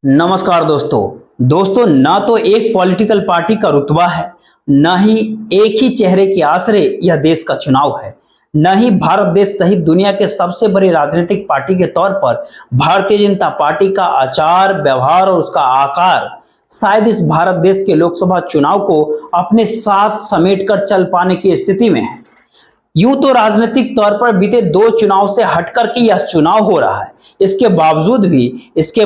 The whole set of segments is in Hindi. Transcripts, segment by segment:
नमस्कार दोस्तों ना तो एक पॉलिटिकल पार्टी का रुतबा है, ना ही एक ही चेहरे के आसरे यह देश का चुनाव है, न ही भारत देश सहित दुनिया के सबसे बड़ी राजनीतिक पार्टी के तौर पर भारतीय जनता पार्टी का आचार व्यवहार और उसका आकार शायद इस भारत देश के लोकसभा चुनाव को अपने साथ समेटकर चल पाने की स्थिति में है। यूं तो राजनीतिक तौर पर बीते दो चुनाव से हटकर के यह चुनाव हो रहा है। इसके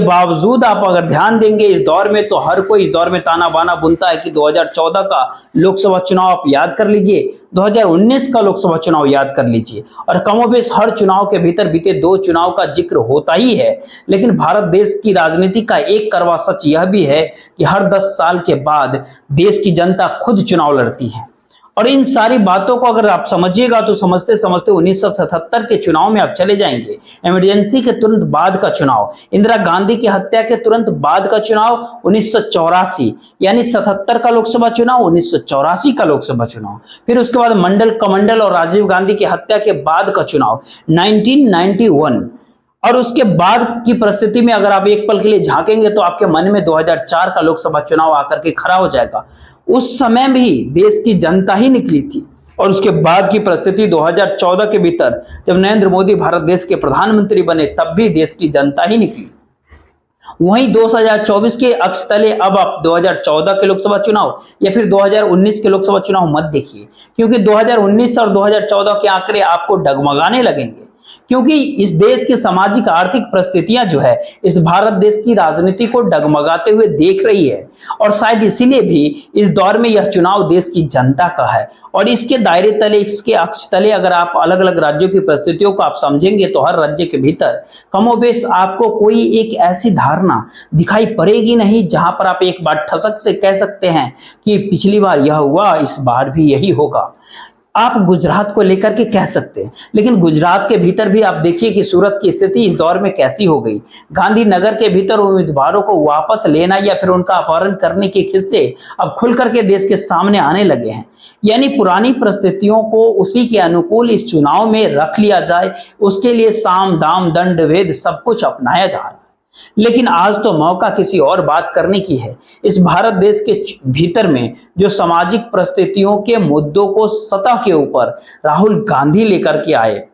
बावजूद आप अगर ध्यान देंगे इस दौर में, तो हर कोई इस दौर में ताना बाना बुनता है कि 2014 का लोकसभा चुनाव आप याद कर लीजिए, 2019 का लोकसभा चुनाव याद कर लीजिए, और कमोबेश हर चुनाव के भीतर बीते दो चुनाव का जिक्र होता ही है। लेकिन भारत देश की राजनीति का एक कड़वा सच यह भी है कि हर 10 साल के बाद देश की जनता खुद चुनाव लड़ती है। और इन सारी बातों को अगर आप समझिएगा तो समझते समझते 1977 के चुनाव में आप चले जाएंगे। इमरजेंसी के तुरंत बाद का चुनाव, इंदिरा गांधी की हत्या के तुरंत बाद का चुनाव 1984, यानी 77 का लोकसभा चुनाव, 1984 का लोकसभा चुनाव, फिर उसके बाद मंडल कमंडल और राजीव गांधी की हत्या के बाद का चुनाव 1991, और उसके बाद की परिस्थिति में अगर आप एक पल के लिए झांकेंगे तो आपके मन में 2004 का लोकसभा चुनाव आकर के खड़ा हो जाएगा। उस समय भी देश की जनता ही निकली थी, और उसके बाद की परिस्थिति 2014 के भीतर जब नरेंद्र मोदी भारत देश के प्रधानमंत्री बने तब भी देश की जनता ही निकली। वहीं 2024 के अक्ष तले अब आप 2014 के लोकसभा चुनाव या फिर 2019 के लोकसभा चुनाव मत देखिए, क्योंकि 2019 और 2014 के आंकड़े आपको डगमगाने लगेंगे। क्योंकि इस देश की सामाजिक आर्थिक परिस्थितियां जो है इस भारत देश की राजनीति को डगमगाते हुए देख रही है, और शायद इसीलिए भी इस दौर में यह चुनाव देश की जनता का है। और इसके दायरे तले, इसके अक्ष तले अगर आप अलग अलग राज्यों की परिस्थितियों को आप समझेंगे तो हर राज्य के भीतर कमोबेश आपको कोई एक ऐसी धारणा दिखाई पड़ेगी नहीं जहां पर आप एक बार ठसक से कह सकते हैं कि पिछली बार यह हुआ, इस बार भी यही होगा। आप गुजरात को लेकर के कह सकते हैं, लेकिन गुजरात के भीतर भी आप देखिए कि सूरत की स्थिति इस दौर में कैसी हो गई। गांधीनगर के भीतर उम्मीदवारों को वापस लेना या फिर उनका अपहरण करने के किस्से अब खुल करके देश के सामने आने लगे हैं। यानी पुरानी परिस्थितियों को उसी के अनुकूल इस चुनाव में रख लिया जाए, उसके लिए साम दाम दंड भेद सब कुछ अपनाया जा रहा है। लेकिन आज तो मौका किसी और बात करने की है। इस भारत देश के भीतर में जो सामाजिक परिस्थितियों के मुद्दों को सतह के ऊपर राहुल गांधी लेकर के आए,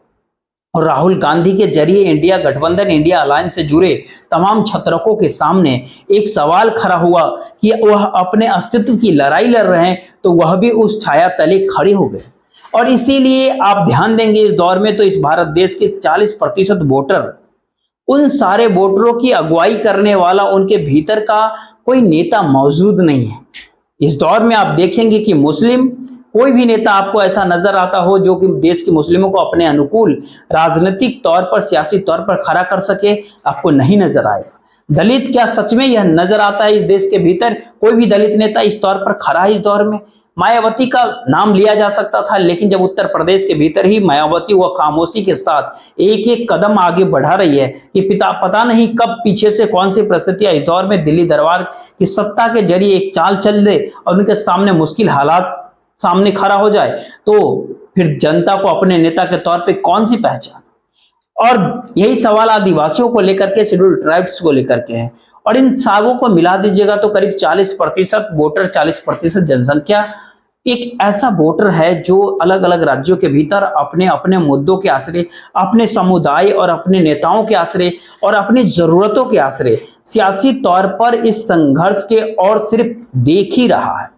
और राहुल गांधी के जरिए इंडिया गठबंधन, इंडिया अलायंस से जुड़े तमाम छत्रकों के सामने एक सवाल खड़ा हुआ कि वह अपने अस्तित्व की लड़ाई लड़ रहे हैं, तो वह भी उस छाया तले खड़े हो गए। और इसीलिए आप ध्यान देंगे इस दौर में तो इस भारत देश के 40% वोटर, उन सारे वोटरों की अगुवाई करने वाला उनके भीतर का कोई नेता मौजूद नहीं है। इस दौर में आप देखेंगे कि मुस्लिम कोई भी नेता आपको ऐसा नजर आता हो जो कि देश के मुस्लिमों को अपने अनुकूल राजनीतिक तौर पर, सियासी तौर पर खड़ा कर सके, आपको नहीं नजर आएगा। दलित क्या सच में यह नजर आता है इस देश के भीतर? कोई भी दलित नेता इस तौर पर खड़ा है इस दौर में? मायावती का नाम लिया जा सकता था, लेकिन जब उत्तर प्रदेश के भीतर ही मायावती वह खामोशी के साथ एक एक कदम आगे बढ़ा रही है कि पता नहीं कब पीछे से कौन सी परिस्थितियां इस दौर में दिल्ली दरबार की सत्ता के जरिए एक चाल चल दे और उनके सामने मुश्किल हालात सामने खड़ा हो जाए, तो फिर जनता को अपने नेता के तौर पे कौन सी पहचान? और यही सवाल आदिवासियों को लेकर के, शेड्यूल्ड ट्राइब्स को लेकर के है। और इन सबों को मिला दीजिएगा तो करीब 40% वोटर, 40% जनसंख्या एक ऐसा वोटर है जो अलग अलग राज्यों के भीतर अपने अपने मुद्दों के आश्रय, अपने समुदाय और अपने नेताओं के आश्रय और अपनी जरूरतों के आश्रय सियासी तौर पर इस संघर्ष के और सिर्फ देख ही रहा है।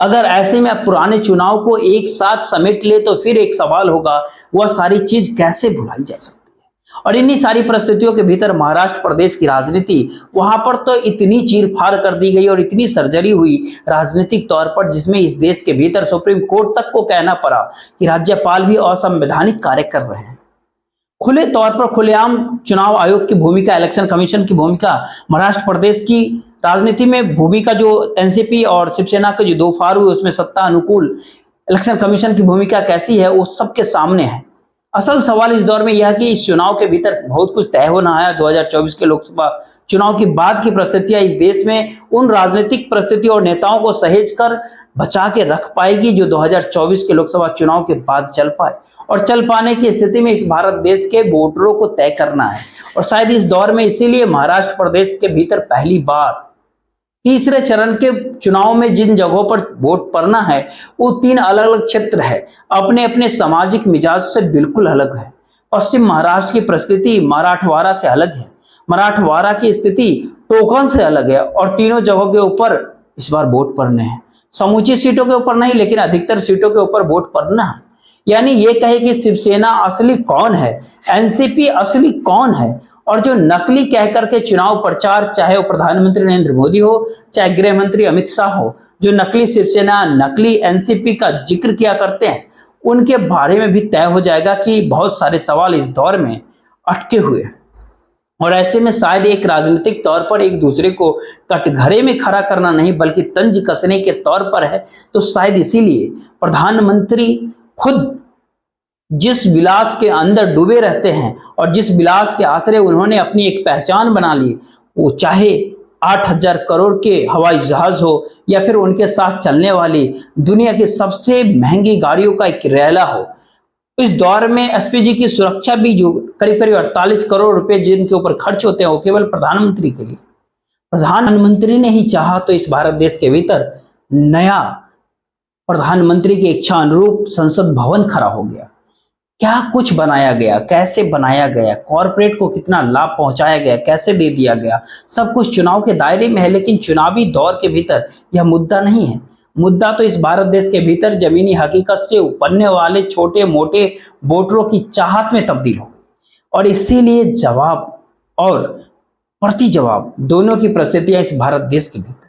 अगर ऐसे में पुराने चुनाव को एक साथ समेट ले तो फिर एक सवाल होगा, वह सारी चीज कैसे भुलाई जा सकती है? और इन्हीं सारी परिस्थितियों के भीतर महाराष्ट्र प्रदेश की राजनीति, वहां पर तो इतनी चीरफाड़ कर दी गई और इतनी सर्जरी हुई राजनीतिक तौर पर, जिसमें इस देश के भीतर सुप्रीम कोर्ट तक को कहना पड़ा कि राज्यपाल भी असंवैधानिक कार्य कर रहे हैं। खुले तौर पर खुलेआम चुनाव आयोग की भूमिका, इलेक्शन कमीशन की भूमिका, महाराष्ट्र प्रदेश की राजनीति में भूमिका जो एनसीपी और शिवसेना के जो दो फार हुए उसमें सत्ता अनुकूल इलेक्शन कमीशन की भूमिका कैसी है, वो सबके सामने है। असल सवाल इस दौर में यह कि इस चुनाव के भीतर बहुत कुछ तय होना है। 2024 के लोकसभा चुनाव के बाद की परिस्थितियां इस देश में उन राजनीतिक परिस्थितियों और नेताओं को सहेज कर बचा के रख पाएगी जो 2024 के लोकसभा चुनाव के बाद चल पाए। और चल पाने की स्थिति में इस भारत देश के वोटरों को तय करना है। और शायद इस दौर में इसीलिए महाराष्ट्र प्रदेश के भीतर पहली बार तीसरे चरण के चुनाव में जिन जगहों पर वोट पड़ना है वो 3 अलग अलग क्षेत्र है, अपने अपने सामाजिक मिजाज से बिल्कुल अलग है। पश्चिम महाराष्ट्र की परिस्थिति मराठवाड़ा से अलग है, मराठवाड़ा की स्थिति टोकन से अलग है और तीनों जगहों के ऊपर इस बार वोट पड़ने हैं। समूची सीटों के ऊपर नहीं, लेकिन अधिकतर सीटों के ऊपर वोट पड़ना है। यानी ये कहे कि शिवसेना असली कौन है, एनसीपी असली कौन है, और जो नकली कह करके चुनाव प्रचार, चाहे वो प्रधानमंत्री नरेंद्र मोदी हो, चाहे गृह मंत्री अमित शाह हो, जो नकली शिवसेना, नकली एनसीपी का जिक्र किया करते हैं, उनके बारे में भी तय हो जाएगा कि बहुत सारे सवाल इस दौर में अटके हुए हैं। और ऐसे में शायद एक राजनीतिक तौर पर एक दूसरे को कटघरे में खड़ा करना नहीं बल्कि तंज कसने के तौर पर है। तो शायद इसीलिए प्रधानमंत्री खुद जिस विलास के अंदर डूबे रहते हैं और जिस विलास के आश्रय उन्होंने अपनी एक पहचान बना ली, वो चाहे 8,000 करोड़ के हवाई जहाज हो या फिर उनके साथ चलने वाली दुनिया की सबसे महंगी गाड़ियों का एक रैला हो, इस दौर में एसपीजी की सुरक्षा भी जो करीब करीब 48 करोड़ रुपए जिनके ऊपर खर्च होते हैं वो केवल प्रधानमंत्री के लिए। प्रधानमंत्री ने ही चाहा तो इस भारत देश के भीतर नया प्रधानमंत्री की इच्छा अनुरूप संसद भवन खड़ा हो गया। क्या कुछ बनाया गया, कैसे बनाया गया, कॉरपोरेट को कितना लाभ पहुंचाया गया, कैसे दे दिया गया, सब कुछ चुनाव के दायरे में है। लेकिन चुनावी दौर के भीतर यह मुद्दा नहीं है। मुद्दा तो इस भारत देश के भीतर जमीनी हकीकत से उपरने वाले छोटे मोटे वोटरों की चाहत में तब्दील हो गई। और इसीलिए जवाब और प्रति जवाब दोनों की परिस्थितियां इस भारत देश के भीतर।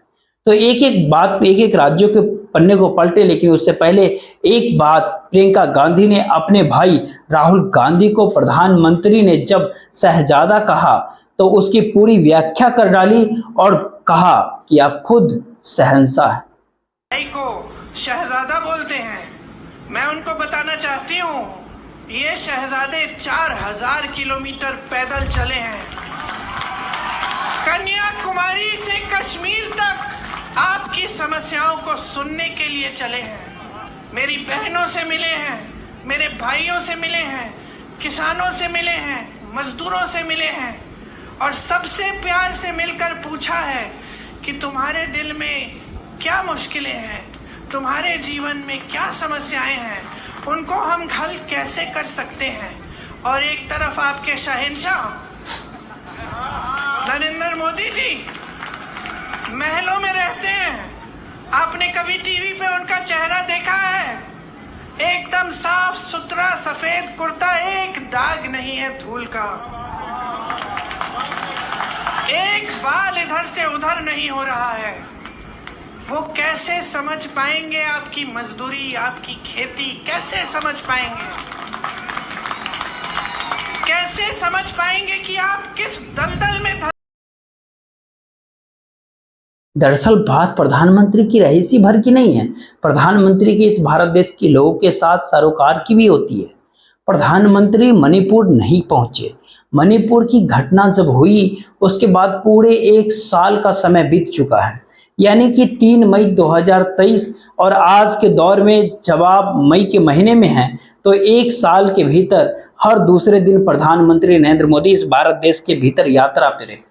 तो एक एक बात, एक एक राज्यों के पन्ने को पलटे। लेकिन उससे पहले एक बात, प्रियंका गांधी ने अपने भाई राहुल गांधी को प्रधानमंत्री ने जब शहजादा कहा तो उसकी पूरी व्याख्या कर डाली और कहा कि आप खुद शहंशाह हैं। भाई को शहजादा बोलते हैं। मैं उनको बताना चाहती हूँ, ये शहजादे 4000 किलोमीटर पैदल चले हैं। कन्याकुमारी से कश्मीर तक आपकी समस्याओं को सुनने के लिए चले हैं। मेरी बहनों से मिले हैं, मेरे भाइयों से मिले हैं, किसानों से मिले हैं, मजदूरों से मिले हैं और सबसे प्यार से मिलकर पूछा है कि तुम्हारे दिल में क्या मुश्किलें हैं, तुम्हारे जीवन में क्या समस्याएं हैं, उनको हम हल कैसे कर सकते हैं। और एक तरफ आपके शहंशाह नरेंद्र मोदी जी महलों में रहते हैं। आपने कभी टीवी पे उनका चेहरा देखा है? एकदम साफ सुथरा सफेद कुर्ता, एक दाग नहीं है धूल का, एक बाल इधर से उधर नहीं हो रहा है। वो कैसे समझ पाएंगे आपकी मजदूरी, आपकी खेती? कैसे समझ पाएंगे? कैसे समझ पाएंगे कि आप किस दलदल में? दरअसल बात प्रधानमंत्री की रहीसी भर की नहीं है। प्रधानमंत्री की इस भारत देश के लोगों के साथ सरोकार की भी होती है। प्रधानमंत्री मणिपुर नहीं पहुंचे। मणिपुर की घटना जब हुई उसके बाद पूरे 1 साल का समय बीत चुका है। यानी कि 3 मई 2023 और आज के दौर में जब आप मई के महीने में हैं तो 1 साल के भीतर हर दूसरे दिन प्रधानमंत्री नरेंद्र मोदी इस भारत देश के भीतर यात्रा पे रहे।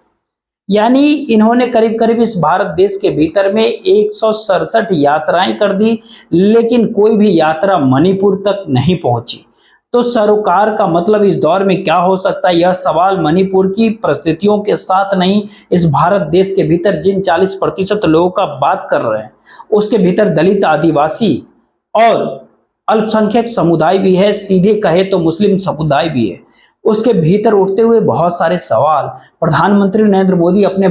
यानी इन्होंने करीब करीब इस भारत देश के भीतर में 167 यात्राएं कर दी, लेकिन कोई भी यात्रा मणिपुर तक नहीं पहुंची। तो सरोकार का मतलब इस दौर में क्या हो सकता है, यह सवाल मणिपुर की परिस्थितियों के साथ नहीं, इस भारत देश के भीतर जिन 40% लोगों का बात कर रहे हैं उसके भीतर दलित, आदिवासी और अल्पसंख्यक समुदाय भी है, सीधे कहे तो मुस्लिम समुदाय भी है। उसके भीतर उठते हुए बहुत सारे सवाल प्रधानमंत्री नरेंद्र मोदी अपने